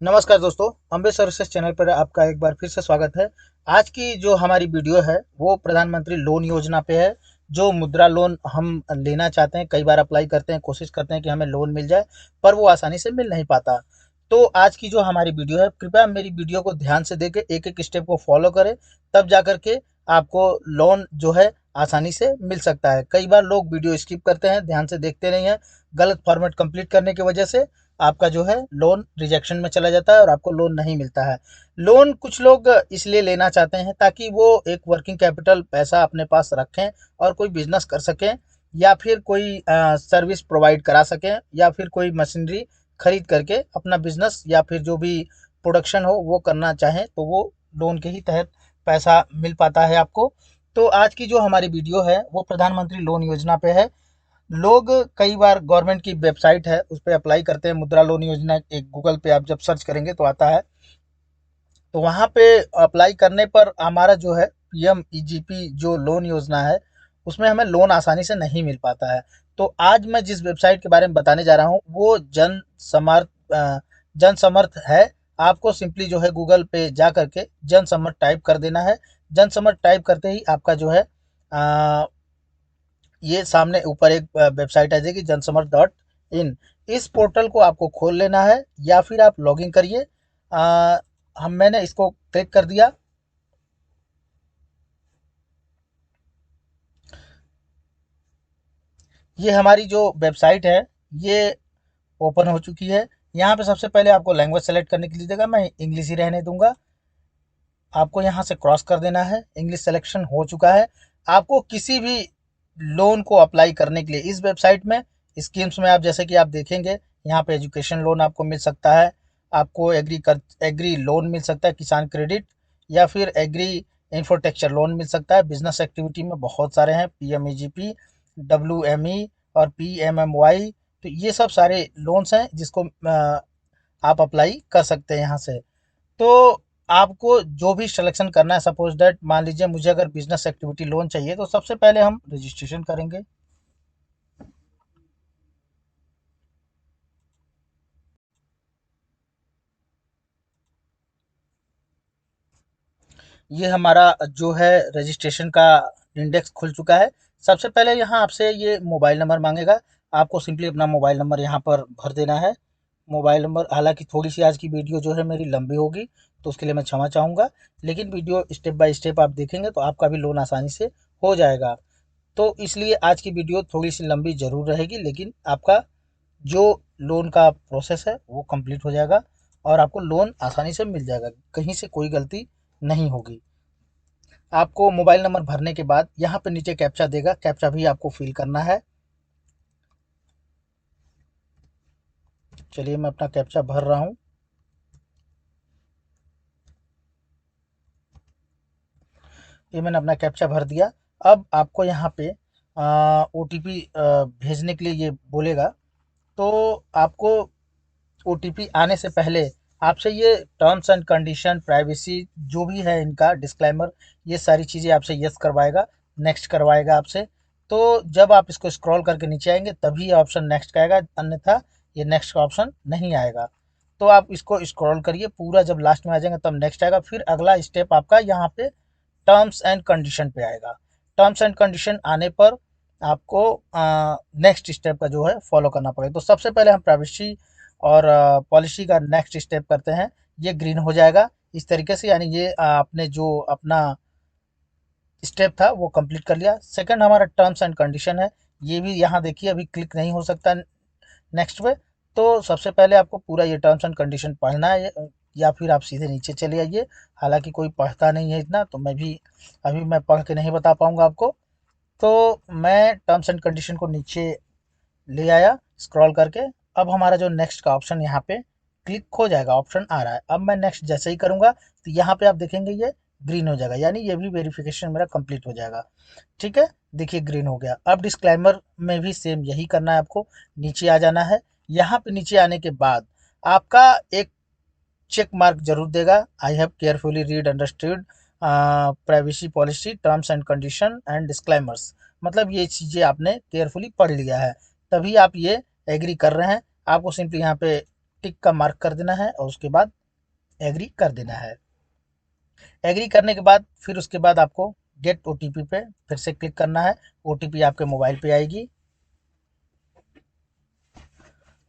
नमस्कार दोस्तों, Ambe services channel पर आपका एक बार फिर से स्वागत है। आज की जो हमारी वीडियो है वो प्रधानमंत्री लोन योजना पे है। जो मुद्रा लोन हम लेना चाहते हैं, कई बार अप्लाई करते हैं, कोशिश करते हैं कि हमें लोन मिल जाए, पर वो आसानी से मिल नहीं पाता। तो आज की जो हमारी वीडियो है, कृपया मेरी वीडियो को ध्यान से देखें, एक एक स्टेप को फॉलो करें, तब जा कर के आपको लोन जो है आसानी से मिल सकता है। कई बार लोग वीडियो स्किप करते हैं, ध्यान से देखते नहीं हैं, गलत फॉर्मेट कंप्लीट करने की वजह से आपका जो है लोन रिजेक्शन में चला जाता है और आपको लोन नहीं मिलता है। लोन कुछ लोग इसलिए लेना चाहते हैं ताकि वो एक वर्किंग कैपिटल पैसा अपने पास रखें और कोई बिजनेस कर सकें, या फिर कोई सर्विस प्रोवाइड करा सकें, या फिर कोई मशीनरी खरीद करके अपना बिजनेस या फिर जो भी प्रोडक्शन हो वो करना चाहें, तो वो लोन के ही तहत पैसा मिल पाता है आपको। तो आज की जो हमारी वीडियो है वो प्रधानमंत्री लोन योजना पे है। लोग कई बार गवर्नमेंट की वेबसाइट है उस पर अप्लाई करते हैं, मुद्रा लोन योजना एक गूगल पे आप जब सर्च करेंगे तो आता है। तो वहाँ पे अप्लाई करने पर हमारा जो है पीएमईजीपी जो लोन योजना है उसमें हमें लोन आसानी से नहीं मिल पाता है। तो आज मैं जिस वेबसाइट के बारे में बताने जा रहा हूँ वो जन समर्थ है। आपको सिंपली जो है गूगल पे जा करके जन समर्थ टाइप कर देना है। जन समर्थ टाइप करते ही आपका जो है ये सामने ऊपर एक वेबसाइट आ जाएगी जनसमर.इन। इस पोर्टल को आपको खोल लेना है या फिर आप लॉगिन करिए। हम मैंने इसको क्लिक कर दिया। ये हमारी जो वेबसाइट है ये ओपन हो चुकी है। यहाँ पे सबसे पहले आपको लैंग्वेज सेलेक्ट करने के लिए देगा, मैं इंग्लिश ही रहने दूंगा। आपको यहाँ से क्रॉस कर देना है। इंग्लिश सिलेक्शन हो चुका है। आपको किसी भी लोन को अप्लाई करने के लिए इस वेबसाइट में स्कीम्स में आप जैसे कि आप देखेंगे यहाँ पे एजुकेशन लोन आपको मिल सकता है, आपको एग्री लोन मिल सकता है, किसान क्रेडिट, या फिर एग्री इंफ्रास्ट्रक्चर लोन मिल सकता है। बिजनेस एक्टिविटी में बहुत सारे हैं, पीएमईजीपी, डब्ल्यूएमई और पीएमएमवाई। तो ये सब सारे लोन्स हैं जिसको आप अप्लाई कर सकते हैं यहाँ से। तो आपको जो भी सिलेक्शन करना है, सपोज दैट मान लीजिए मुझे अगर बिजनेस एक्टिविटी लोन चाहिए तो सबसे पहले हम रजिस्ट्रेशन करेंगे। ये हमारा जो है रजिस्ट्रेशन का इंडेक्स खुल चुका है। सबसे पहले यहाँ आपसे ये मोबाइल नंबर मांगेगा। आपको सिंपली अपना मोबाइल नंबर यहाँ पर भर देना है। मोबाइल नंबर, हालांकि थोड़ी सी आज की वीडियो जो है मेरी लंबी होगी तो उसके लिए मैं क्षमा चाहूँगा, लेकिन वीडियो स्टेप बाय स्टेप आप देखेंगे तो आपका भी लोन आसानी से हो जाएगा। तो इसलिए आज की वीडियो थोड़ी सी लंबी ज़रूर रहेगी, लेकिन आपका जो लोन का प्रोसेस है वो कंप्लीट हो जाएगा और आपको लोन आसानी से मिल जाएगा, कहीं से कोई गलती नहीं होगी। आपको मोबाइल नंबर भरने के बाद यहाँ पे नीचे कैप्चा देगा, कैप्चा भी आपको फिल करना है। चलिए मैं अपना कैप्चा भर रहा हूँ। ये मैंने अपना कैप्चा भर दिया। अब आपको यहाँ पे ओटीपी भेजने के लिए ये बोलेगा। तो आपको ओटीपी आने से पहले आपसे ये टर्म्स एंड कंडीशन, प्राइवेसी जो भी है इनका डिस्क्लेमर, ये सारी चीज़ें आपसे यस करवाएगा, नेक्स्ट करवाएगा आपसे। तो जब आप इसको स्क्रॉल करके नीचे आएंगे तभी ये ऑप्शन नेक्स्ट का आएगा, अन्यथा ये नेक्स्ट का ऑप्शन नहीं आएगा। तो आप इसको स्क्रॉल करिए पूरा, जब लास्ट में आ जाएंगे तब नेक्स्ट आएगा। फिर अगला स्टेप आपका यहाँ पे टर्म्स एंड कंडीशन पे आएगा। टर्म्स एंड कंडीशन आने पर आपको नेक्स्ट स्टेप का जो है फॉलो करना पड़ेगा। तो सबसे पहले हम प्राइवेसी और पॉलिसी का नेक्स्ट स्टेप करते हैं। ये ग्रीन हो जाएगा इस तरीके से, यानी ये आपने जो अपना स्टेप था वो कंप्लीट कर लिया। सेकंड हमारा टर्म्स एंड कंडीशन है। ये भी यहाँ देखिए अभी क्लिक नहीं हो सकता नेक्स्ट पे। तो सबसे पहले आपको पूरा ये टर्म्स एंड कंडीशन पढ़ना है, या फिर आप सीधे नीचे चले आइए। हालांकि कोई पढ़ता नहीं है इतना, तो मैं भी अभी मैं पढ़ के नहीं बता पाऊंगा आपको। तो मैं टर्म्स एंड कंडीशन को नीचे ले आया स्क्रॉल करके। अब हमारा जो नेक्स्ट का ऑप्शन यहाँ पे क्लिक हो जाएगा, ऑप्शन आ रहा है। अब मैं नेक्स्ट जैसे ही करूँगा तो यहाँ पे आप देखेंगे ये ग्रीन हो जाएगा, यानी ये भी वेरिफिकेशन मेरा कंप्लीट हो जाएगा। ठीक है, देखिए ग्रीन हो गया। अब डिस्क्लेमर में भी सेम यही करना है आपको, नीचे आ जाना है। यहाँ पे नीचे आने के बाद आपका एक चेक मार्क जरूर देगा, I have carefully read understood privacy policy terms and condition and disclaimers. मतलब ये चीज़ें आपने केयरफुली पढ़ लिया है, तभी आप ये एग्री कर रहे हैं। आपको सिंपली यहाँ पे टिक का मार्क कर देना है और उसके बाद एग्री कर देना है। एग्री करने के बाद फिर उसके बाद आपको गेट ओटीपी पे फिर से क्लिक करना है। ओटीपी आपके मोबाइल पे आएगी।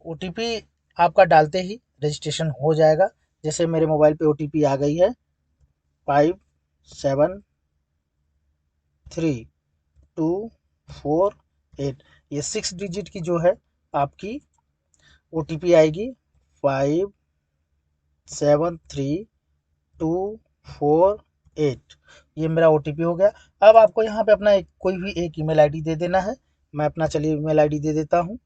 ओटीपी आपका डालते ही रजिस्ट्रेशन हो जाएगा। जैसे मेरे मोबाइल पे ओटीपी आ गई है 573248। ये 6 डिजिट की जो है आपकी ओटीपी आएगी 573248। ये मेरा ओटीपी हो गया। अब आपको यहाँ पे अपना कोई भी एक ईमेल आईडी दे देना है। मैं अपना चलिए ईमेल आईडी दे देता हूँ।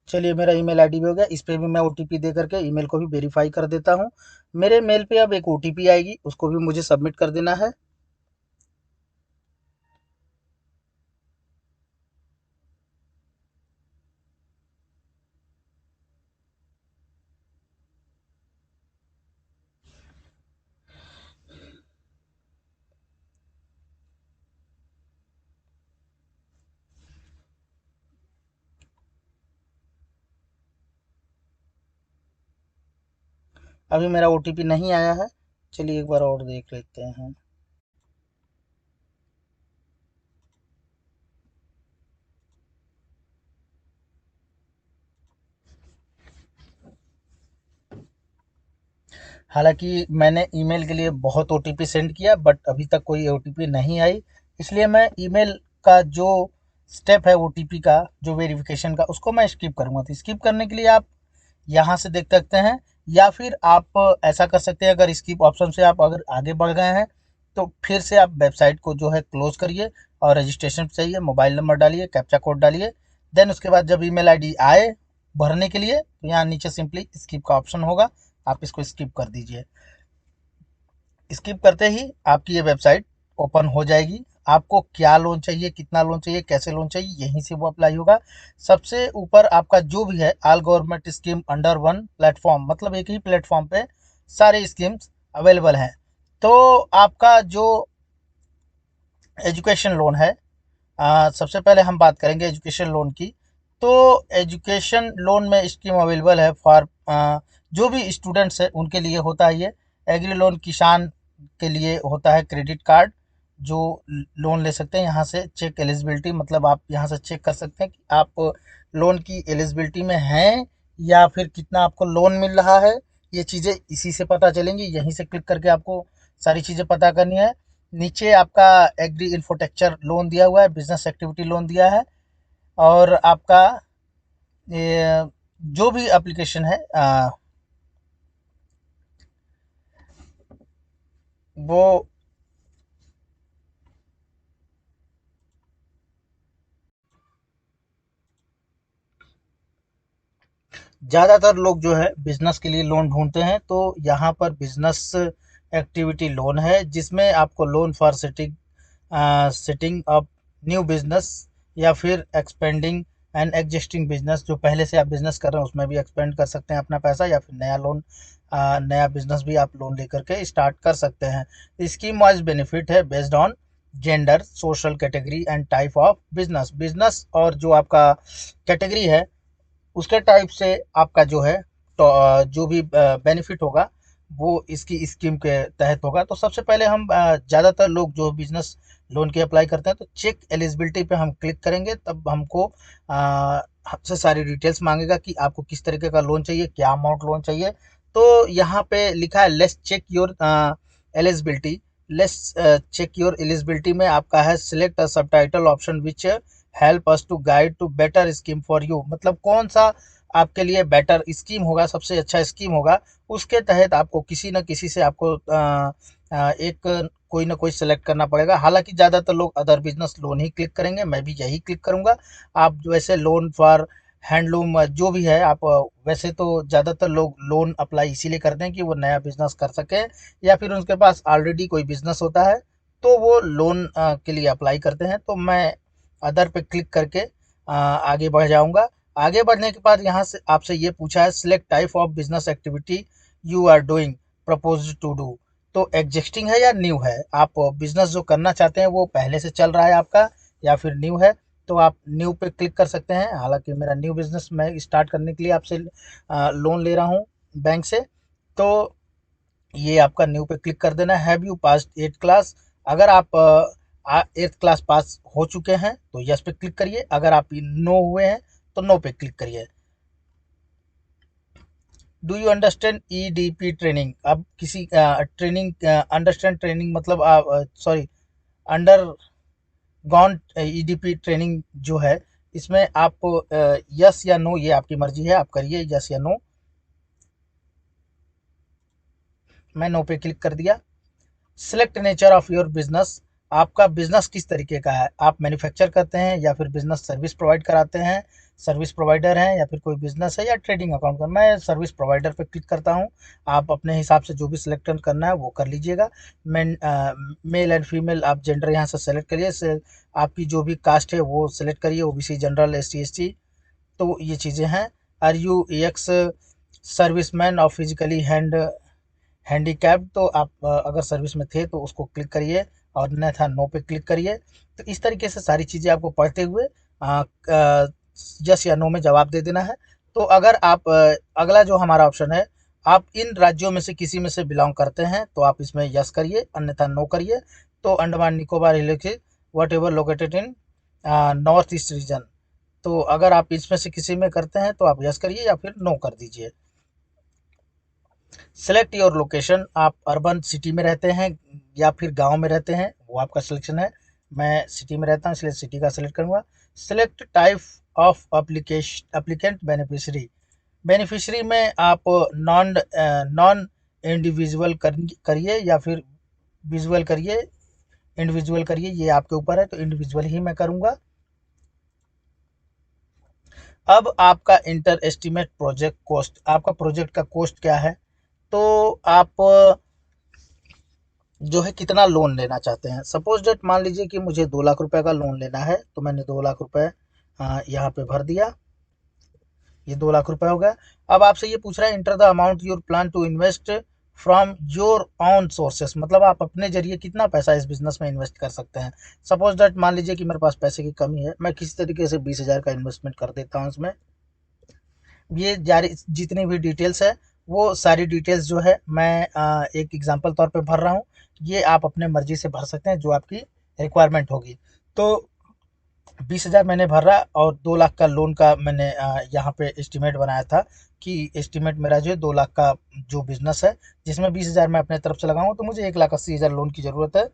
चलिए मेरा ईमेल आईडी भी हो गया। इस पे भी मैं ओटीपी दे करके ईमेल को भी वेरीफाई कर देता हूँ। मेरे मेल पे अब एक ओटीपी आएगी, उसको भी मुझे सबमिट कर देना है। अभी मेरा ओटीपी नहीं आया है। चलिए एक बार और देख लेते हैं। हालांकि मैंने ईमेल के लिए बहुत ओटीपी सेंड किया बट अभी तक कोई ओटीपी नहीं आई। इसलिए मैं ईमेल का जो स्टेप है ओटीपी का जो वेरिफिकेशन का उसको मैं स्किप करूँगा। तो स्किप करने के लिए आप यहाँ से देख सकते हैं, या फिर आप ऐसा कर सकते हैं, अगर स्किप ऑप्शन से आप अगर आगे बढ़ गए हैं तो फिर से आप वेबसाइट को जो है क्लोज करिए और रजिस्ट्रेशन चाहिए, मोबाइल नंबर डालिए, कैप्चा कोड डालिए। देन उसके बाद जब ईमेल आईडी आए भरने के लिए तो यहाँ नीचे सिंपली स्किप का ऑप्शन होगा, आप इसको स्किप कर दीजिए। स्किप करते ही आपकी ये वेबसाइट ओपन हो जाएगी। आपको क्या लोन चाहिए, कितना लोन चाहिए, कैसे लोन चाहिए, यहीं से वो अप्लाई होगा। सबसे ऊपर आपका जो भी है all government scheme under one platform, मतलब एक ही प्लेटफॉर्म पे सारे स्कीम्स अवेलेबल हैं। तो आपका जो एजुकेशन लोन है, सबसे पहले हम बात करेंगे एजुकेशन लोन की। तो एजुकेशन लोन में स्कीम अवेलेबल है फॉर जो भी स्टूडेंट्स है उनके लिए होता है ये। एग्री लोन किसान के लिए होता है क्रेडिट कार्ड जो लोन ले सकते हैं। यहाँ से चेक एलिजिबिलिटी, मतलब आप यहाँ से चेक कर सकते हैं कि आप लोन की एलिजिबिलिटी में हैं या फिर कितना आपको लोन मिल रहा है। ये चीज़ें इसी से पता चलेंगी। यहीं से क्लिक करके आपको सारी चीज़ें पता करनी है। नीचे आपका एग्री इंफ्रास्ट्रक्चर लोन दिया हुआ है, बिजनेस एक्टिविटी लोन दिया है, और आपका ये जो भी एप्लीकेशन है वो ज़्यादातर लोग जो है बिजनेस के लिए लोन ढूंढते हैं। तो यहाँ पर बिजनेस एक्टिविटी लोन है जिसमें आपको loan for setting up new business या फिर एक्सपेंडिंग एंड एग्जिस्टिंग बिजनेस। जो पहले से आप बिजनेस कर रहे हैं उसमें भी एक्सपेंड कर सकते हैं अपना पैसा, या फिर नया लोन नया बिजनेस भी आप लोन लेकर के स्टार्ट कर सकते हैं। स्कीम वाइज बेनिफिट है based on gender, social category and type of business. Business और जो आपका कैटेगरी है उसके टाइप से आपका जो है तो जो भी बेनिफिट होगा वो इसकी स्कीम के तहत होगा। तो सबसे पहले हम ज़्यादातर लोग जो बिजनेस लोन की अप्लाई करते हैं तो चेक एलिजिबिलिटी पे हम क्लिक करेंगे, तब हमको हमसे सारी डिटेल्स मांगेगा कि आपको किस तरीके का लोन चाहिए, क्या अमाउंट लोन चाहिए। तो यहाँ पे लिखा है let's check your eligibility. Let's check your eligibility में आपका है select a subtitle option which help us to guide to better scheme for you. मतलब कौन सा आपके लिए बेटर स्कीम होगा, सबसे अच्छा स्कीम होगा, उसके तहत आपको किसी न किसी से आपको एक कोई ना कोई सेलेक्ट करना पड़ेगा। हालांकि ज़्यादातर लोग अदर बिजनेस लोन ही क्लिक करेंगे, मैं भी यही क्लिक करूंगा। आप जो ऐसे लोन फॉर हैंडलूम जो भी है आप वैसे तो ज़्यादातर लोग लोन अप्लाई इसीलिए करते हैं कि वो नया बिजनेस कर सकें, या फिर उनके पास ऑलरेडी कोई बिजनेस होता है तो वो लोन के लिए अप्लाई करते हैं। तो मैं अदर पे क्लिक करके आगे बढ़ जाऊंगा। आगे बढ़ने के बाद यहाँ से आपसे ये पूछा है, select type of business activity you are doing, propose to do. तो एग्जिस्टिंग है या न्यू है? आप बिजनेस जो करना चाहते हैं वो पहले से चल रहा है आपका या फिर न्यू है? तो आप न्यू पे क्लिक कर सकते हैं। हालांकि मेरा न्यू बिजनेस मैं स्टार्ट करने के लिए आपसे लोन ले रहा हूँ बैंक से। तो ये आपका न्यू पे क्लिक कर देना है। Have you passed 8th class? अगर आप 8th क्लास पास हो चुके हैं तो यस पे क्लिक करिए। अगर आप नो हुए हैं तो नो पे क्लिक करिए। Do you understand EDP training? अब किसी ट्रेनिंग, अंडरस्टैंड ट्रेनिंग मतलब आप, sorry, under gone EDP training जो है, इसमें आप यस या नो, ये आपकी मर्जी है, आप करिए यस या नो। मैं नो पे क्लिक कर दिया। Select nature of your business. आपका बिजनेस किस तरीके का है? आप मैन्युफैक्चर करते हैं या फिर बिजनेस सर्विस प्रोवाइड कराते हैं, सर्विस प्रोवाइडर हैं, या फिर कोई बिजनेस है या ट्रेडिंग अकाउंट का? मैं सर्विस प्रोवाइडर पे क्लिक करता हूँ। आप अपने हिसाब से जो भी सिलेक्ट करना है वो कर लीजिएगा। मेन मेल एंड फीमेल आप जेंडर यहाँ से सेलेक्ट करिए। आपकी जो भी कास्ट है वो सिलेक्ट करिए, ओबीसी, जनरल, एसटी, एसटी। तो ये चीज़ें हैं। आर यू एक्स सर्विसमैन और फिजिकली हैंडीकैप्ड? तो आप अगर सर्विस में थे तो उसको क्लिक करिए, और अन्यथा नो पे क्लिक करिए। तो इस तरीके से सारी चीज़ें आपको पढ़ते हुए यस या नो में जवाब दे देना है। तो अगर आप अगला जो हमारा ऑप्शन है, आप इन राज्यों में से किसी में से बिलोंग करते हैं तो आप इसमें यस करिए, अन्यथा नो करिए। तो Andaman Nicobar hills, what ever located in north east region. तो अगर आप इसमें से किसी में करते हैं तो आप यस करिए या फिर नो कर दीजिए। Select your location. आप अर्बन सिटी में रहते हैं या फिर गांव में रहते हैं, वो आपका सिलेक्शन है। मैं सिटी में रहता हूँ इसलिए सिटी का सिलेक्ट करूँगा। Select type of application applicant beneficiary. Beneficiary में आप नॉन नॉन इंडिविजुअल करिए या फिर विजुअल करिए, इंडिविजुअल करिए, ये आपके ऊपर है। तो इंडिविजुअल ही मैं करूँगा। अब आपका इंटर एस्टिमेट प्रोजेक्ट कॉस्ट, आपका प्रोजेक्ट का कॉस्ट क्या है? तो आप जो है कितना लोन लेना चाहते हैं? सपोज डेट मान लीजिए कि मुझे 2 लाख रुपए का लोन लेना है, तो मैंने 2 लाख रुपए यहाँ पे भर दिया। ये 2 लाख रुपए हो गया। अब आपसे ये पूछ रहा है, enter the amount your plan to invest from your own sources, मतलब आप अपने जरिए कितना पैसा इस बिजनेस में इन्वेस्ट कर सकते हैं। सपोज डेट मान लीजिए कि मेरे पास पैसे की कमी है, मैं किसी तरीके से 20,000 का इन्वेस्टमेंट कर देता हूँ इसमें। ये जारी जितनी भी डिटेल्स है वो सारी डिटेल्स जो है मैं एक एग्जांपल तौर पे भर रहा हूँ। ये आप अपने मर्जी से भर सकते हैं जो आपकी रिक्वायरमेंट होगी। तो 20,000 मैंने भरा और 2 लाख का लोन का मैंने यहाँ पे एस्टिमेट बनाया था कि एस्टिमेट मेरा जो है 2 लाख का जो बिजनेस है, जिसमें 20,000 मैं अपने तरफ से लगाऊंगा, तो मुझे 1,80,000 लोन की ज़रूरत है।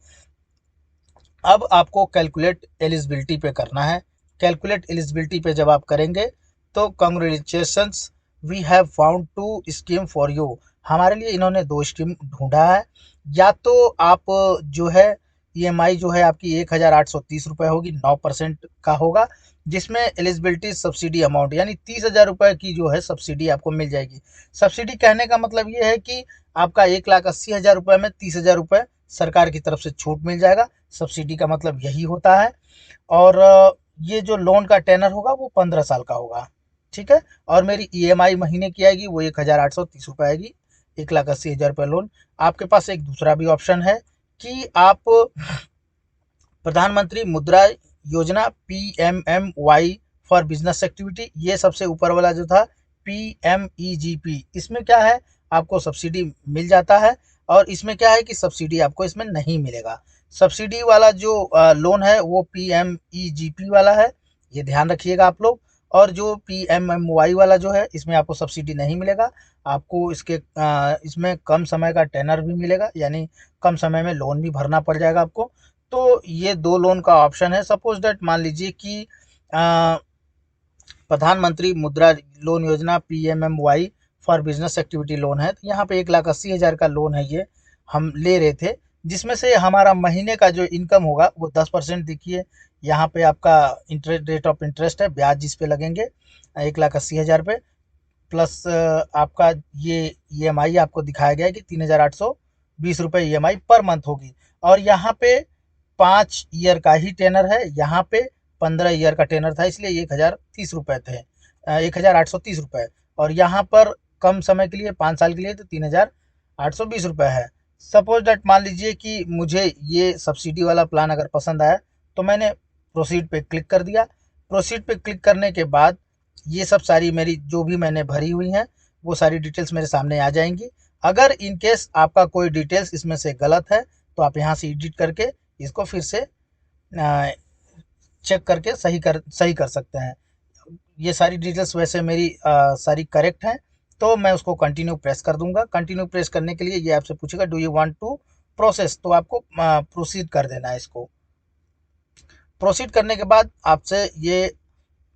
अब आपको कैलकुलेट एलिजिबिलिटी पे करना है। कैलकुलेट एलिजिबिलिटी पे जब आप करेंगे तो congratulations, we have found two scheme for you. हमारे लिए इन्होंने 2 स्कीम ढूंढा है। या तो आप जो है ईएमआई जो है आपकी 1,830 रुपये होगी, 9% का होगा, जिसमें एलिजिबिलिटी सब्सिडी अमाउंट यानी 30,000 रुपये की जो है सब्सिडी आपको मिल जाएगी। सब्सिडी कहने का मतलब ये है कि आपका 1,80,000 रुपये में 30,000 रुपये सरकार की तरफ से छूट मिल जाएगा। सब्सिडी का मतलब यही होता है। और ये जो लोन का टेनर होगा वो 15 साल का होगा। ठीक है। और मेरी ईएमआई महीने की आएगी वो 1,830 रुपये आएगी, 1,80,000 रुपये लोन। आपके पास एक दूसरा भी ऑप्शन है कि आप प्रधानमंत्री मुद्रा योजना, PMMY फॉर बिजनेस एक्टिविटी, ये सबसे ऊपर वाला जो था PMEGP, इसमें क्या है, आपको सब्सिडी मिल जाता है। और इसमें क्या है कि सब्सिडी आपको इसमें नहीं मिलेगा। सब्सिडी वाला जो लोन है वो PMEGP वाला है, ये ध्यान रखिएगा आप लोग। और जो PMMY वाला जो है इसमें आपको सब्सिडी नहीं मिलेगा। आपको इसमें कम समय का टेनर भी मिलेगा, यानी कम समय में लोन भी भरना पड़ जाएगा आपको। तो ये 2 लोन का ऑप्शन है। सपोज दैट मान लीजिए कि प्रधानमंत्री मुद्रा लोन योजना, PMMY for business activity loan है, तो यहाँ पे 1,80,000 का लोन है, ये हम ले रहे थे, जिसमें से हमारा महीने का जो इनकम होगा वो 10%। देखिए यहाँ पे आपका इंटरेस्ट, रेट ऑफ इंटरेस्ट है, ब्याज जिस पे लगेंगे 1,80,000 पे, प्लस आपका ये ईएमआई आपको दिखाया गया है कि 3,820 रुपये ईएमआई पर मंथ होगी। और यहाँ पे 5 ईयर का ही टेनर है, यहाँ पे 15 ईयर का टेनर था, इसलिए ये 1030 रुपये थे, 1830 रुपये। और यहाँ पर कम समय के लिए 5 साल के लिए तो 3820 रुपये है। सपोज डैट मान लीजिए कि मुझे ये सब्सिडी वाला प्लान अगर पसंद आया तो मैंने प्रोसीड पे क्लिक कर दिया। प्रोसीड पे क्लिक करने के बाद ये सब सारी मेरी जो भी मैंने भरी हुई हैं वो सारी डिटेल्स मेरे सामने आ जाएंगी। अगर इन केस आपका कोई डिटेल्स इसमें से गलत है तो आप यहाँ से एडिट करके इसको फिर से चेक करके सही कर सकते हैं। ये सारी डिटेल्स वैसे मेरी सारी करेक्ट हैं। तो मैं उसको कंटिन्यू प्रेस कर दूंगा। कंटिन्यू प्रेस करने के लिए ये आपसे पूछेगा do you want to process, तो आपको प्रोसीड कर देना है इसको। प्रोसीड करने के बाद आपसे ये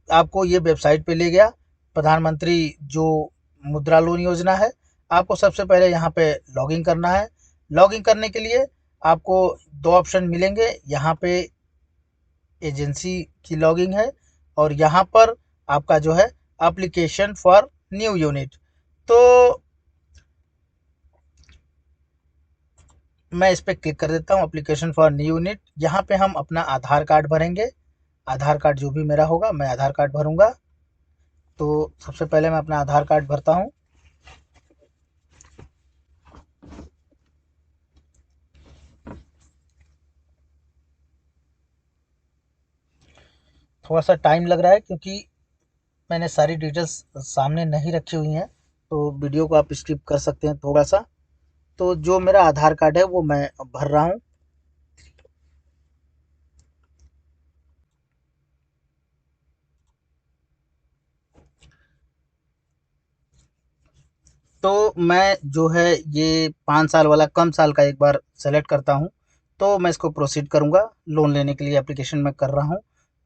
आपको ये वेबसाइट पे ले गया, प्रधानमंत्री जो मुद्रा लोन योजना है। आपको सबसे पहले यहाँ पे लॉगिन करना है। लॉगिन करने के लिए आपको दो ऑप्शन मिलेंगे, यहाँ पे एजेंसी की लॉगिंग है और यहाँ पर आपका जो है एप्लीकेशन फॉर न्यू यूनिट। तो मैं इस पर क्लिक कर देता हूँ, एप्लीकेशन फॉर न्यू यूनिट। यहाँ पे हम अपना आधार कार्ड भरेंगे। आधार कार्ड जो भी मेरा होगा मैं आधार कार्ड भरूंगा। तो सबसे पहले मैं अपना आधार कार्ड भरता हूँ। थोड़ा सा टाइम लग रहा है क्योंकि मैंने सारी डिटेल्स सामने नहीं रखी हुई हैं, तो वीडियो को आप स्किप कर सकते हैं थोड़ा सा। तो जो मेरा आधार कार्ड है वो मैं भर रहा हूँ। तो मैं जो है ये 5 साल वाला कम साल का एक बार सेलेक्ट करता हूँ। तो मैं इसको प्रोसीड करूँगा। लोन लेने के लिए एप्लीकेशन मैं कर रहा हूँ।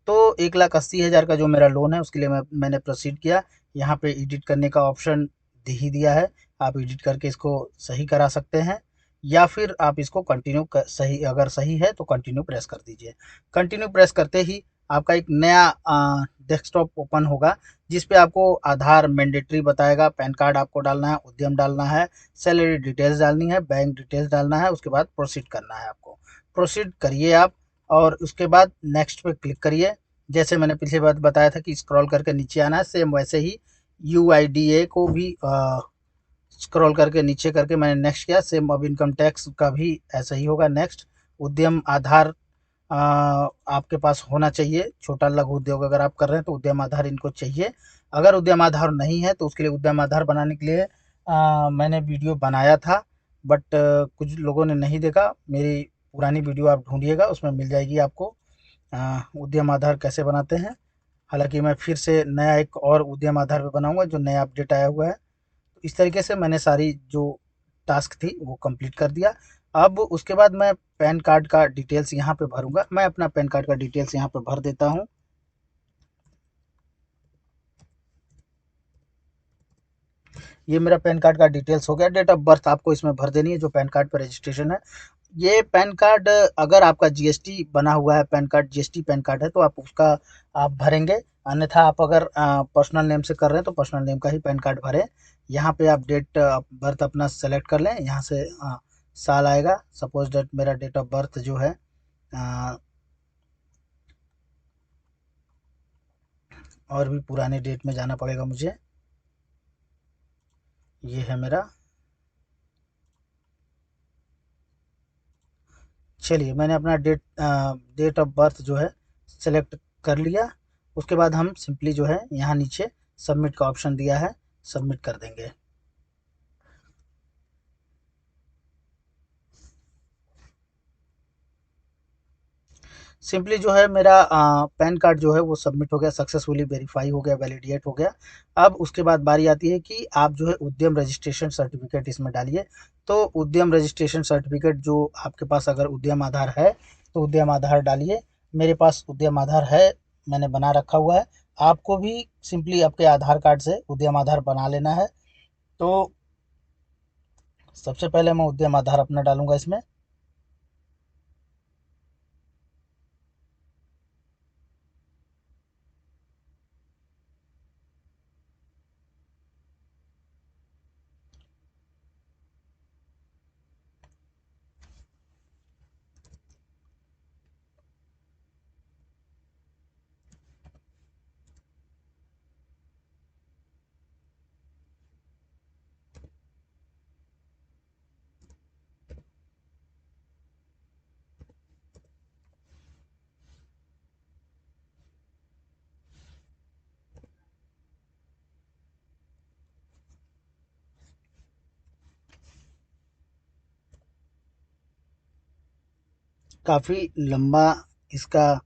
तो 1,80,000 का जो मेरा लोन है उसके लिए मैंने प्रोसीड किया। यहाँ पे एडिट करने का ऑप्शन दे ही दिया है। आप एडिट करके इसको सही करा सकते हैं या फिर आप इसको कंटिन्यू सही, अगर सही है तो कंटिन्यू प्रेस कर दीजिए। कंटिन्यू प्रेस करते ही आपका एक नया डेस्कटॉप ओपन होगा जिस पे आपको आधार मैंडेटरी बताएगा, पैन कार्ड आपको डालना है, उद्यम डालना है, सैलरी डिटेल्स डालनी है, बैंक डिटेल्स डालना है, उसके बाद प्रोसीड करना है आपको। प्रोसीड करिए आप और उसके बाद नेक्स्ट पे क्लिक करिए। जैसे मैंने पिछले बार बताया था कि स्क्रॉल करके नीचे आना है, सेम वैसे ही UIDA को भी स्क्रॉल करके नीचे करके मैंने नेक्स्ट किया। सेम अब इनकम टैक्स का भी ऐसा ही होगा नेक्स्ट। उद्यम आधार आपके पास होना चाहिए। छोटा लघु उद्योग अगर आप कर रहे हैं तो उद्यम आधार इनको चाहिए। अगर उद्यम आधार नहीं है तो उसके लिए उद्यम आधार बनाने के लिए मैंने वीडियो बनाया था, बट कुछ लोगों ने नहीं देखा। मेरी पुरानी वीडियो आप ढूंढिएगा, उसमें मिल जाएगी आपको उद्यम आधार कैसे बनाते हैं। हालांकि मैं फिर से नया एक और उद्यम आधार पे बनाऊंगा जो नया अपडेट आया हुआ है। इस तरीके से मैंने सारी जो टास्क थी वो कंप्लीट कर दिया। अब उसके बाद मैं पैन कार्ड का डिटेल्स यहाँ पे भरूंगा। मैं अपना पैन कार्ड का डिटेल्स यहाँ पे भर देता हूँ। ये मेरा पैन कार्ड का डिटेल्स हो गया। डेट ऑफ बर्थ आपको इसमें भर देनी है जो पैन कार्ड पर रजिस्ट्रेशन है। ये पैन कार्ड अगर आपका जीएसटी बना हुआ है, pan card GST pan card है तो आप उसका आप भरेंगे। अन्यथा आप अगर पर्सनल नेम से कर रहे हैं तो पर्सनल नेम का ही पैन कार्ड भरें। यहाँ पे आप डेट ऑफ बर्थ अपना सेलेक्ट कर लें। यहाँ से साल आएगा। सपोज डेट मेरा डेट ऑफ बर्थ जो है अ, और भी पुराने डेट में जाना पड़ेगा मुझे। ये है मेरा। चलिए मैंने अपना डेट ऑफ बर्थ जो है सेलेक्ट कर लिया। उसके बाद हम सिंपली जो है यहाँ नीचे सबमिट का ऑप्शन दिया है, सबमिट कर देंगे। सिंपली जो है मेरा पैन कार्ड जो है वो सबमिट हो गया, सक्सेसफुली वेरीफाई हो गया, वैलिडेट हो गया। अब उसके बाद बारी आती है कि आप जो है उद्यम रजिस्ट्रेशन सर्टिफिकेट इसमें डालिए। तो उद्यम रजिस्ट्रेशन सर्टिफिकेट जो आपके पास अगर उद्यम आधार है तो उद्यम आधार डालिए। मेरे पास उद्यम आधार है, मैंने बना रखा हुआ है। आपको भी सिंपली आपके आधार कार्ड से उद्यम आधार बना लेना है। तो सबसे पहले मैं उद्यम आधार अपना डालूंगा इसमें। काफ़ी लंबा इसका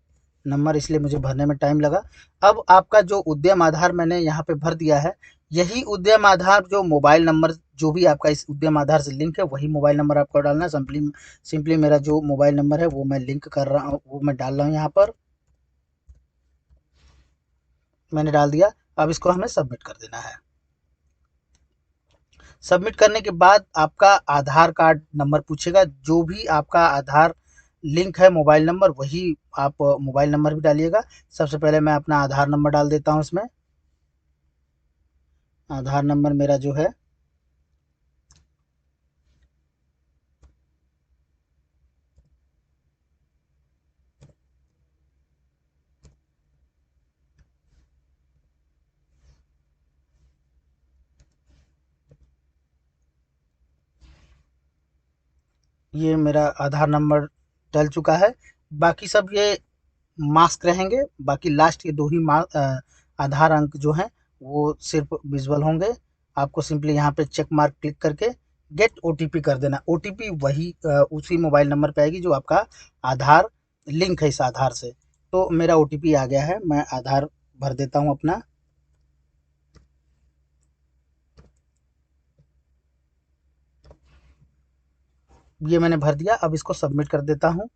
नंबर, इसलिए मुझे भरने में टाइम लगा। अब आपका जो उद्यम आधार मैंने यहाँ पे भर दिया है, यही उद्यम आधार जो मोबाइल नंबर जो भी आपका इस उद्यम आधार से लिंक है, वही मोबाइल नंबर आपको डालना है। सिंपली सिंपली मेरा जो मोबाइल नंबर है वो मैं लिंक कर रहा हूँ, वो मैं डाल रहा हूँ यहाँ पर। मैंने डाल दिया। अब इसको हमें सबमिट कर देना है। सबमिट करने के बाद आपका आधार कार्ड नंबर पूछेगा, जो भी आपका आधार लिंक है मोबाइल नंबर, वही आप मोबाइल नंबर भी डालिएगा। सबसे पहले मैं अपना आधार नंबर डाल देता हूँ इसमें। आधार नंबर मेरा जो है ये मेरा आधार नंबर डल चुका है। बाकी सब ये मास्क रहेंगे, बाकी लास्ट के दो ही आधार अंक जो हैं वो सिर्फ विजुअल होंगे। आपको सिंपली यहाँ पे चेक मार्क क्लिक करके गेट ओटीपी कर देना। ओटीपी वही उसी मोबाइल नंबर पे आएगी जो आपका आधार लिंक है इस आधार से। तो मेरा ओटीपी आ गया है, मैं आधार भर देता हूँ अपना। ये मैंने भर दिया, अब इसको सबमिट कर देता हूँ।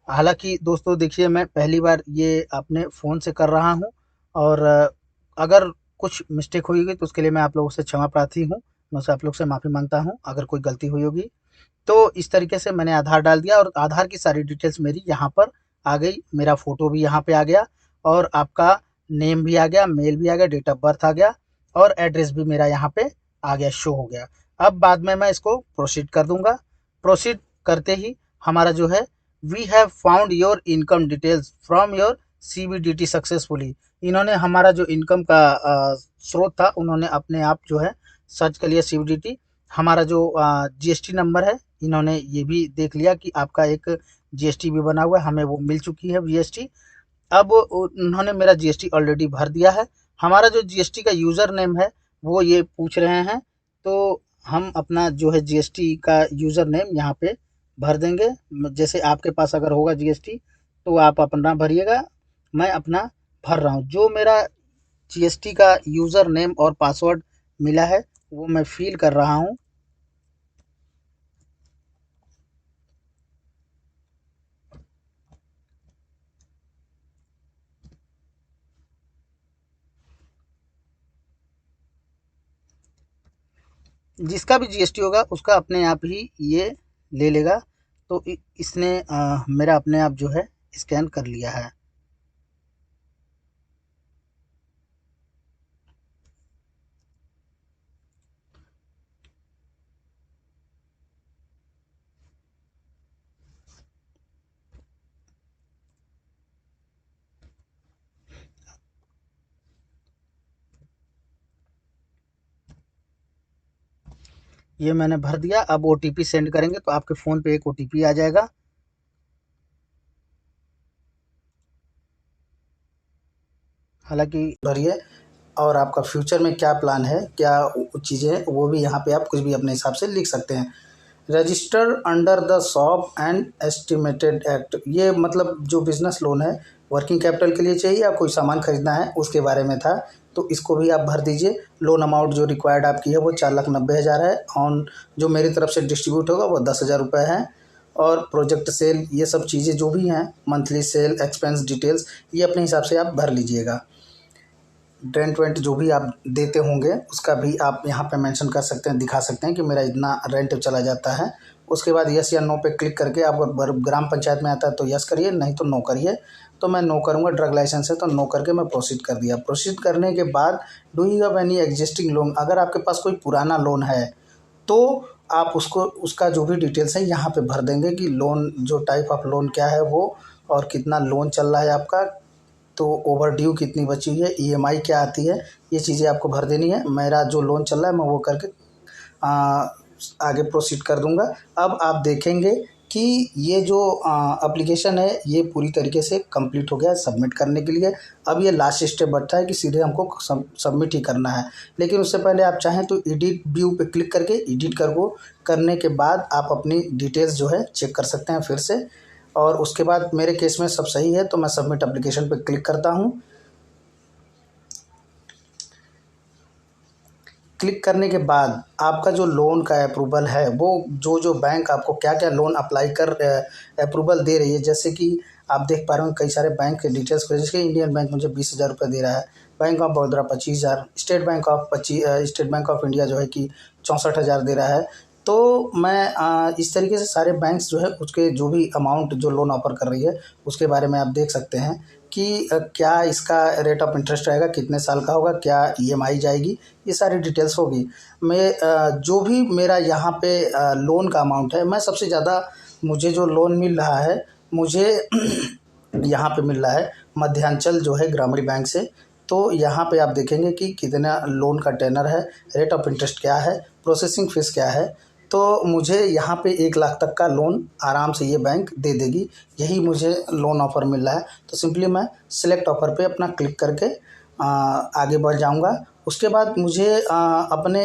हालाँकि दोस्तों देखिए, मैं पहली बार ये अपने फ़ोन से कर रहा हूँ, और अगर कुछ मिस्टेक हुई होगी तो उसके लिए मैं आप लोगों से क्षमा प्रार्थी हूँ। मैं उससे आप लोग से माफ़ी माँगता हूँ अगर कोई गलती हुई होगी। तो इस तरीके से मैंने आधार डाल दिया और आधार की सारी डिटेल्स मेरी यहाँ पर आ गई। मेरा फ़ोटो भी यहाँ पे आ गया, और आपका नेम भी आ गया, मेल भी आ गया, डेट ऑफ बर्थ आ गया, और एड्रेस भी मेरा यहाँ पे आ गया, शो हो गया। अब बाद में मैं इसको प्रोसीड कर दूँगा। प्रोसीड करते ही हमारा जो है, we have found your income details from your CBDT successfully. इन्होंने हमारा जो इनकम का स्रोत था, उन्होंने अपने आप जो है सर्च कर लिया सीबीडीटी। हमारा जो जीएसटी नंबर है, इन्होंने ये भी देख लिया कि आपका एक जीएसटी भी बना हुआ है, हमें वो मिल चुकी है जीएसटी। अब उन्होंने मेरा जीएसटी ऑलरेडी भर दिया है। हमारा जो जीएसटी का यूज़र नेम है वो ये पूछ रहे हैं, तो हम अपना जो है जीएसटी का यूज़र नेम यहाँ पे भर देंगे। जैसे आपके पास अगर होगा जीएसटी तो आप अपना भरिएगा, मैं अपना भर रहा हूँ। जो मेरा जीएसटी का यूज़र नेम और पासवर्ड मिला है वो मैं फिल कर रहा हूँ। जिसका भी जीएसटी होगा उसका अपने आप ही ये ले लेगा। तो इसने मेरा अपने आप जो है स्कैन कर लिया है। ये मैंने भर दिया। अब ओटीपी सेंड करेंगे तो आपके फ़ोन पे एक ओटीपी आ जाएगा। हालांकि भरिए, और आपका फ्यूचर में क्या प्लान है, क्या चीज़ें हैं, वो भी यहाँ पे आप कुछ भी अपने हिसाब से लिख सकते हैं। Register under the shop and estimated act, ये मतलब जो बिजनेस लोन है वर्किंग कैपिटल के लिए चाहिए या कोई सामान खरीदना है उसके बारे में था, तो इसको भी आप भर दीजिए। लोन अमाउंट जो रिक्वायर्ड आपकी है वो 4,90,000 है। ऑन जो मेरी तरफ से डिस्ट्रीब्यूट होगा वो 10,000 रुपये है। और प्रोजेक्ट सेल, ये सब चीज़ें जो भी हैं, मंथली सेल एक्सपेंस डिटेल्स, ये अपने हिसाब से आप भर लीजिएगा। रेंट वेंट जो भी आप देते होंगे उसका भी आप यहाँ पे मेंशन कर सकते हैं, दिखा सकते हैं कि मेरा इतना रेंट चला जाता है। उसके बाद यस या नो पे क्लिक करके, आपको ग्राम पंचायत में आता है तो यस करिए, नहीं तो नो करिए। तो मैं नो करूँगा, ड्रग लाइसेंस है तो नो करके मैं प्रोसीड कर दिया। प्रोसीड करने के बाद, do you have any existing loan, अगर आपके पास कोई पुराना लोन है तो आप उसको, उसका जो भी डिटेल्स है यहाँ पे भर देंगे कि लोन, जो टाइप ऑफ लोन क्या है वो, और कितना लोन चल रहा है आपका, तो ओवर ड्यू कितनी बची हुई है, ईएमआई क्या आती है, ये चीज़ें आपको भर देनी है। मेरा जो लोन चल रहा है मैं वो करके आ, आगे प्रोसीड कर दूंगा। अब आप देखेंगे कि ये जो एप्लीकेशन है ये पूरी तरीके से कंप्लीट हो गया है सबमिट करने के लिए। अब ये लास्ट स्टेप बचता है कि सीधे हमको सबमिट ही करना है। लेकिन उससे पहले आप चाहें तो एडिट व्यू पे क्लिक करके एडिट करने के बाद आप अपनी डिटेल्स जो है चेक कर सकते हैं फिर से। और उसके बाद मेरे केस में सब सही है तो मैं सबमिट एप्लीकेशन पे क्लिक करता हूँ। क्लिक करने के बाद आपका जो लोन का अप्रूवल है वो जो बैंक आपको क्या क्या लोन अप्लाई कर अप्रूवल दे रही है, जैसे कि आप देख पा रहे हो कई सारे बैंक के डिटेल्स, जैसे इंडियन बैंक मुझे 20,000 रुपये दे रहा है, bank of Baroda 25,000, state bank of India जो है कि 64,000 दे रहा है। तो मैं इस तरीके से सारे बैंक्स जो है उसके जो भी अमाउंट जो लोन ऑफर कर रही है उसके बारे में आप देख सकते हैं कि क्या इसका रेट ऑफ इंटरेस्ट रहेगा, कितने साल का होगा, क्या ईएमआई जाएगी, ये सारी डिटेल्स होगी। जो भी मेरा यहाँ पे लोन का अमाउंट है, मैं सबसे ज़्यादा मुझे जो लोन मिल रहा है मुझे यहाँ पे मिल रहा है मध्यांचल जो है ग्रामीण बैंक से। तो यहाँ पे आप देखेंगे कि कितना लोन का टेनर है, रेट ऑफ इंटरेस्ट क्या है, प्रोसेसिंग फ़ीस क्या है। तो मुझे यहाँ पे 1 लाख तक का लोन आराम से ये बैंक दे देगी, यही मुझे लोन ऑफ़र मिल रहा है। तो सिंपली मैं सेलेक्ट ऑफ़र पे अपना क्लिक करके आगे बढ़ जाऊँगा। उसके बाद मुझे अपने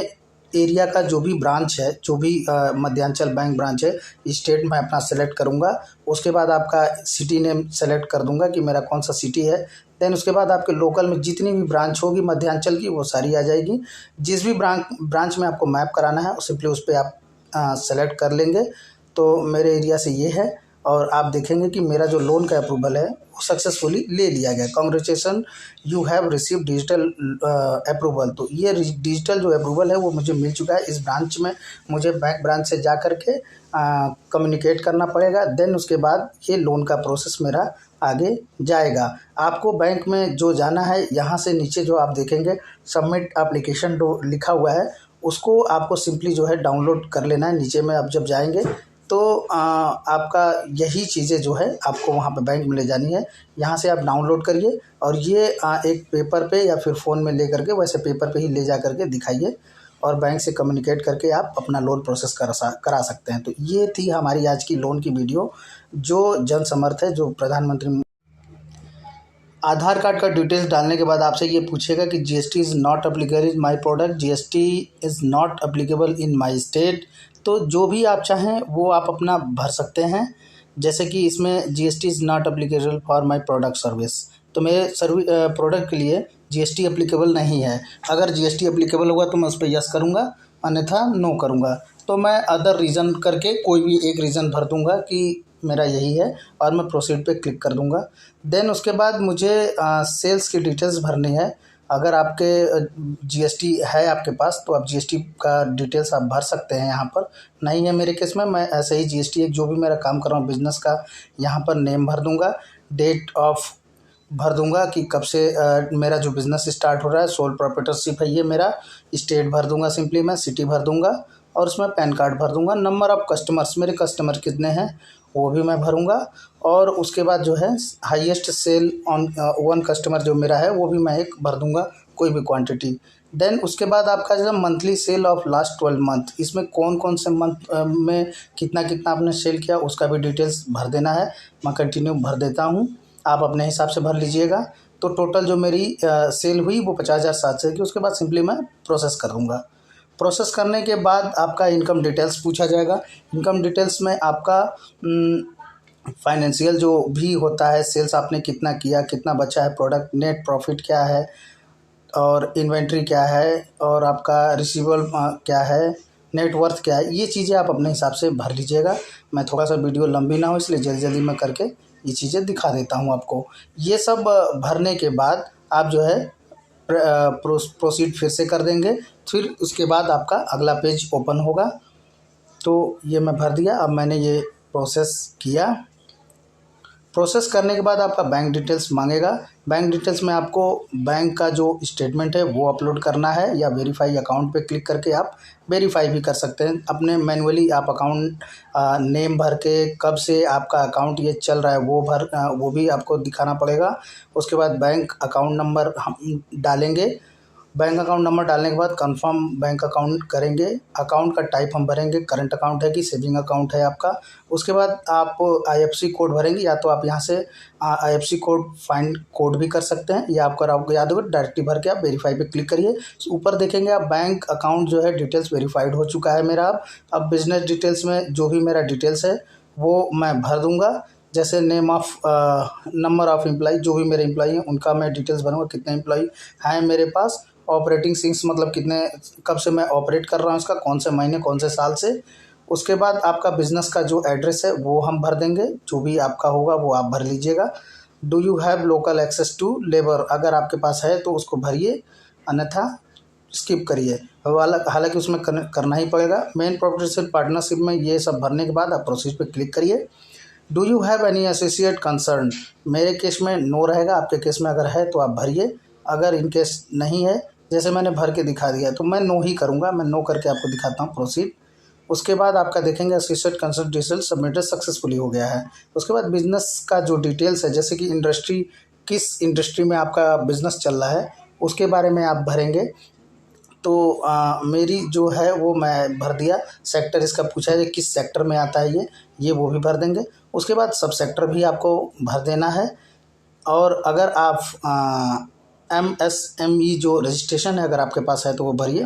एरिया का जो भी ब्रांच है, जो भी मध्यांचल बैंक ब्रांच है, स्टेट में अपना सेलेक्ट करूँगा। उसके बाद आपका सिटी नेम सेलेक्ट कर दूँगा कि मेरा कौन सा सिटी है। देन उसके बाद आपके लोकल में जितनी भी ब्रांच होगी मध्यांचल की वो सारी आ जाएगी। जिस भी ब्रांच में आपको मैप कराना है सिंपली उस पर आप सेलेक्ट कर लेंगे। तो मेरे एरिया से ये है और आप देखेंगे कि मेरा जो लोन का अप्रूवल है वो सक्सेसफुली ले लिया गया। Congratulation, you have receive digital approval. तो ये डिजिटल जो अप्रूवल है वो मुझे मिल चुका है। इस ब्रांच में मुझे बैंक ब्रांच से जा कर के कम्युनिकेट करना पड़ेगा। देन उसके बाद ये लोन का प्रोसेस मेरा आगे जाएगा। आपको बैंक में जो जाना है, यहाँ से नीचे जो आप देखेंगे सबमिट एप्लीकेशन जो लिखा हुआ है उसको आपको सिंपली जो है डाउनलोड कर लेना है। नीचे में आप जब जाएंगे तो आपका यही चीज़ें जो है आपको वहाँ पे बैंक में ले जानी है। यहाँ से आप डाउनलोड करिए और ये एक पेपर पे या फिर फ़ोन में ले करके, वैसे पेपर पे ही ले जा करके दिखाइए और बैंक से कम्युनिकेट करके आप अपना लोन प्रोसेस करा सकते हैं। तो ये थी हमारी आज की लोन की वीडियो जो जन समर्थ है, जो प्रधानमंत्री। आधार कार्ड का डिटेल्स डालने के बाद आपसे ये पूछेगा कि GST is not applicable in my product, GST is not applicable in my state. तो जो भी आप चाहें वो आप अपना भर सकते हैं। जैसे कि इसमें GST is not applicable for my product service, तो मेरे प्रोडक्ट के लिए जीएसटी अप्लीकेबल नहीं है। अगर जीएसटी अप्लीकेबल होगा तो मैं उस पर यस करूँगा, अन्यथा नो करूँगा। तो मैं अदर रीज़न करके कोई भी एक रीज़न भर दूँगा कि मेरा यही है और मैं प्रोसीड पे क्लिक कर दूँगा। देन उसके बाद मुझे सेल्स की डिटेल्स भरनी है। अगर आपके जीएसटी है आपके पास तो आप जीएसटी का डिटेल्स आप भर सकते हैं। यहाँ पर नहीं है मेरे केस में, मैं ऐसे ही जीएसटी जो भी मेरा काम कर रहा हूँ बिज़नेस का, यहाँ पर नेम भर दूँगा, डेट ऑफ भर दूँगा कि कब से मेरा जो बिज़नेस स्टार्ट हो रहा है, सोल प्रोप्राइटरशिप है ये मेरा, स्टेट भर दूँगा, सिंपली मैं सिटी भर दूँगा और उसमें पैन कार्ड भर दूँगा। नंबर ऑफ़ कस्टमर्स, मेरे कस्टमर कितने हैं वो भी मैं भरूँगा और उसके बाद जो है highest sale on one customer जो मेरा है वो भी मैं एक भर दूँगा, कोई भी क्वांटिटी। देन उसके बाद आपका जो monthly cell of last 12 month, इसमें कौन कौन से मंथ में कितना कितना आपने सेल किया उसका भी डिटेल्स भर देना है। मैं कंटिन्यू भर देता हूँ, आप अपने हिसाब से भर लीजिएगा। तो टोटल जो मेरी सेल हुई वो 50,700 की। उसके बाद सिंपली मैं प्रोसेस कर दूँगा। प्रोसेस करने के बाद आपका इनकम डिटेल्स पूछा जाएगा। इनकम डिटेल्स में आपका फाइनेंशियल जो भी होता है, सेल्स आपने कितना किया, कितना बचा है प्रोडक्ट, नेट प्रॉफिट क्या है और इन्वेंट्री क्या है और आपका रिसीवेबल क्या है, नेट वर्थ क्या है, ये चीज़ें आप अपने हिसाब से भर लीजिएगा। मैं थोड़ा सा वीडियो लंबी ना हो इसलिए जल्दी जल्दी मैं करके ये चीज़ें दिखा देता हूँ आपको। ये सब भरने के बाद आप जो है प्रोसीड फिर से कर देंगे। फिर उसके बाद आपका अगला पेज ओपन होगा। तो ये मैं भर दिया। अब मैंने ये प्रोसेस किया। प्रोसेस करने के बाद आपका बैंक डिटेल्स मांगेगा। बैंक डिटेल्स में आपको बैंक का जो स्टेटमेंट है वो अपलोड करना है या वेरीफाई अकाउंट पे क्लिक करके आप वेरीफाई भी कर सकते हैं। अपने मैनुअली आप अकाउंट नेम भर के कब से आपका अकाउंट ये चल रहा है वो भी आपको दिखाना पड़ेगा। उसके बाद बैंक अकाउंट नंबर हम डालेंगे। बैंक अकाउंट नंबर डालने के बाद कंफर्म बैंक अकाउंट करेंगे। अकाउंट का टाइप हम भरेंगे, करंट अकाउंट है कि सेविंग अकाउंट है आपका। उसके बाद आप आईएफएससी कोड भरेंगे, या तो आप यहाँ से आईएफएससी कोड फाइंड कोड भी कर सकते हैं, या आपको याद होगा डायरेक्टली भर के आप वेरीफाई पे क्लिक करिए। ऊपर देखेंगे आप बैंक अकाउंट जो है डिटेल्स वेरीफाइड हो चुका है मेरा। अब बिजनेस डिटेल्स में जो भी मेरा डिटेल्स है वो मैं भर दूँगा। जैसे name of number of employee, जो भी मेरे एम्प्लॉई हैं उनका मैं डिटेल्स भरूँगा, कितने एम्प्लॉई हैं मेरे पास। ऑपरेटिंग सिंस मतलब कितने, कब से मैं ऑपरेट कर रहा हूँ इसका, कौन से महीने कौन से साल से। उसके बाद आपका बिज़नेस का जो एड्रेस है वो हम भर देंगे, जो भी आपका होगा वो आप भर लीजिएगा। Do you have local access to labour, अगर आपके पास है तो उसको भरिए, अन्यथा स्किप करिए। हालांकि उसमें करना ही पड़ेगा। मेन प्रॉपर्टी पार्टनरशिप में ये सब भरने के बाद आप प्रोसीड पे क्लिक करिए। Do you have any associate concern, मेरे केस में नो रहेगा, आपके केस में अगर है तो आप भरिए। अगर इन केस नहीं है, जैसे मैंने भर के दिखा दिया, तो मैं नो ही करूँगा, मैं नो करके आपको दिखाता हूँ प्रोसीड। उसके बाद आपका देखेंगे associate concern detail submitted successfully हो गया है। उसके बाद बिजनेस का जो डिटेल्स है, जैसे कि इंडस्ट्री, किस इंडस्ट्री में आपका बिजनेस चल रहा है उसके बारे में आप भरेंगे। तो मेरी जो है वो मैं भर दिया। सेक्टर इसका पूछा है कि किस सेक्टर में आता है ये वो भी भर देंगे। उसके बाद सब सेक्टर भी आपको भर देना है। और अगर आप MSME जो रजिस्ट्रेशन है अगर आपके पास है तो वो भरिए।